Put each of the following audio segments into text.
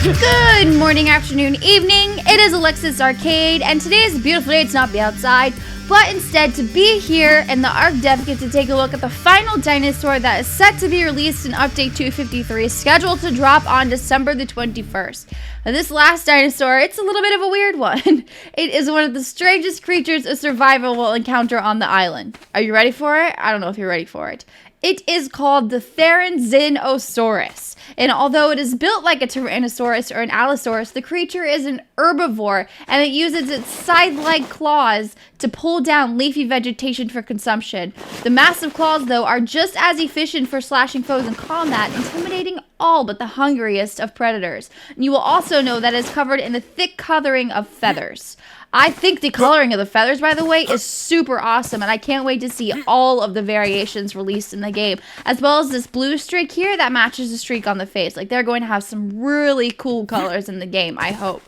Good morning, afternoon, evening. It is Alexis Arcade, and today is a beautiful day to not be outside, but instead to be here in the ARK dev kit to take a look at the final dinosaur that is set to be released in Update 253, scheduled to drop on December the 21st. Now, this last dinosaur, it's a little bit of a weird one. It is one of the strangest creatures a survivor will encounter on the island. Are you ready for it? I don't know if you're ready for it. It is called the Therizinosaurus, and although it is built like a tyrannosaurus or an allosaurus, the creature is an herbivore, and it uses its scythe-like claws to pull down leafy vegetation for consumption. The massive claws, though, are just as efficient for slashing foes in combat, intimidating all but the hungriest of predators. And you will also know that it is covered in a thick coloring of feathers. I think the coloring of the feathers, by the way, is super awesome, and I can't wait to see all of the variations released in the game, as well as this blue streak here that matches the streak on the face. Like, they're going to have some really cool colors in the game, I hope.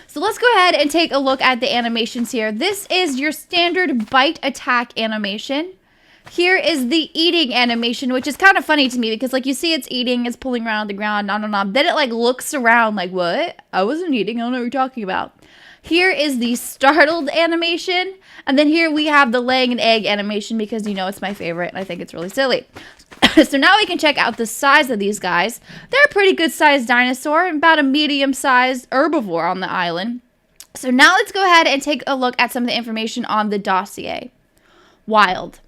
So let's go ahead and take a look at the animations here. This is your standard bite attack animation. Here is the eating animation, which is kind of funny to me because, like, you see it's eating, it's pulling around the ground, nom, nom, nom. Then it, like, looks around like, what? I wasn't eating, I don't know what you're talking about. Here is the startled animation, and then here we have the laying an egg animation because, you know, it's my favorite, and I think it's really silly. So now we can check out the size of these guys. They're a pretty good-sized dinosaur, about a medium-sized herbivore on the island. So now let's go ahead and take a look at some of the information on the dossier. Wild.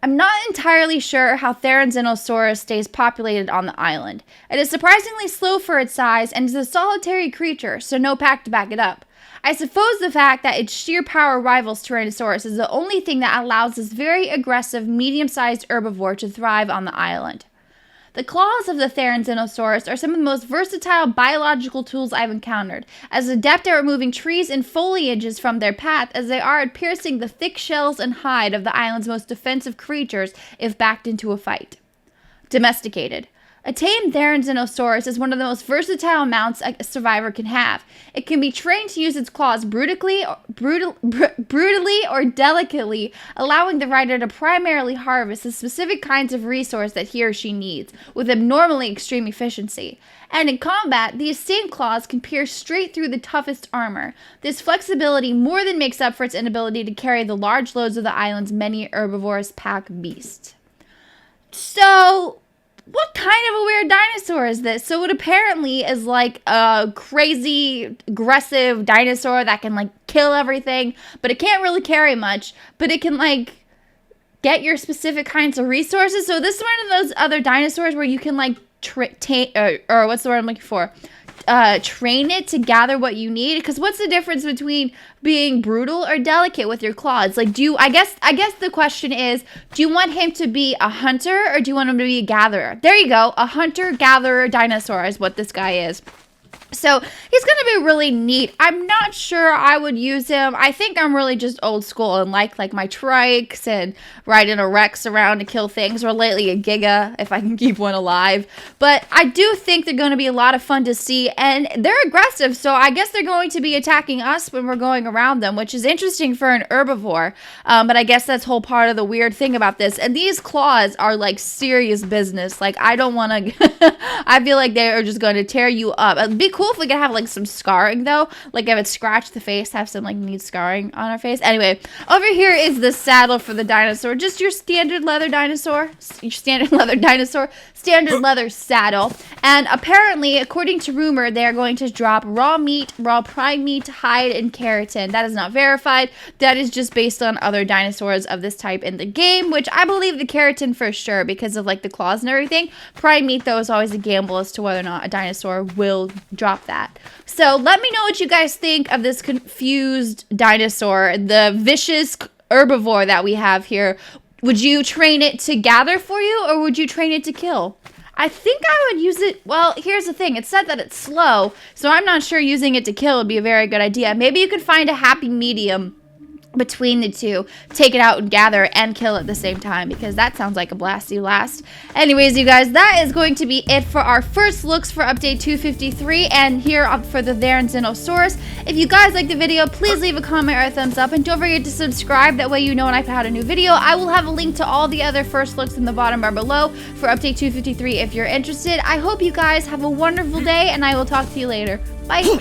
I'm not entirely sure how Therizinosaurus stays populated on the island. It is surprisingly slow for its size and is a solitary creature, so no pack to back it up. I suppose the fact that its sheer power rivals Tyrannosaurus is the only thing that allows this very aggressive, medium-sized herbivore to thrive on the island. The claws of the Therizinosaurus are some of the most versatile biological tools I've encountered, as adept at removing trees and foliages from their path as they are at piercing the thick shells and hide of the island's most defensive creatures if backed into a fight. Domesticated. A tame Therizinosaurus is one of the most versatile mounts a survivor can have. It can be trained to use its claws brutally or delicately, allowing the rider to primarily harvest the specific kinds of resource that he or she needs, with abnormally extreme efficiency. And in combat, these same claws can pierce straight through the toughest armor. This flexibility more than makes up for its inability to carry the large loads of the island's many herbivorous pack beasts. So, what kind of a weird dinosaur is this? So it apparently is like a crazy, aggressive dinosaur that can, like, kill everything, but it can't really carry much, but it can, like, get your specific kinds of resources. So this is one of those other dinosaurs where you can, like, or what's the word I'm looking for? Train it to gather what you need. Because what's the difference between being brutal or delicate with your claws? Like, I guess the question is, do you want him to be a hunter or do you want him to be a gatherer? There you go. A hunter-gatherer dinosaur is what this guy is. So he's going to be really neat. I'm not sure I would use him. I think I'm really just old school and like my trikes and riding a Rex around to kill things, or lately a Giga if I can keep one alive. But I do think they're going to be a lot of fun to see, and they're aggressive, so I guess they're going to be attacking us when we're going around them, which is interesting for an herbivore. But I guess that's whole part of the weird thing about this. And these claws are like serious business. Like, I don't want to I feel like they are just going to tear you up. It'd be cool if we could have like some scarring though, like if it scratched the face, have some like neat scarring on our face. Anyway, over here is the saddle for the dinosaur, just your standard leather dinosaur, standard leather saddle. And apparently, according to rumor, they are going to drop raw meat, raw prime meat, hide, and keratin. That is not verified. That is just based on other dinosaurs of this type in the game, which I believe the keratin for sure because of like the claws and everything. Prime meat though is always a gamble as to whether or not a dinosaur will drop that. So let me know what you guys think of this confused dinosaur, the vicious herbivore that we have here. Would you train it to gather for you, or would you train it to kill? I think I would use it. Well, here's the thing. It said that it's slow, so I'm not sure using it to kill would be a very good idea. Maybe you could find a happy medium between the two, take it out and gather and kill at the same time, because that sounds like a blasty blast. Anyways, you guys, that is going to be it for our first looks for update 253 and here for the Therizinosaurus. If you guys like the video, please leave a comment or a thumbs up, and don't forget to subscribe. That way you know when I put out a new video. I will have a link to all the other first looks in the bottom bar below for update 253 if you're interested. I hope you guys have a wonderful day, and I will talk to you later. Bye.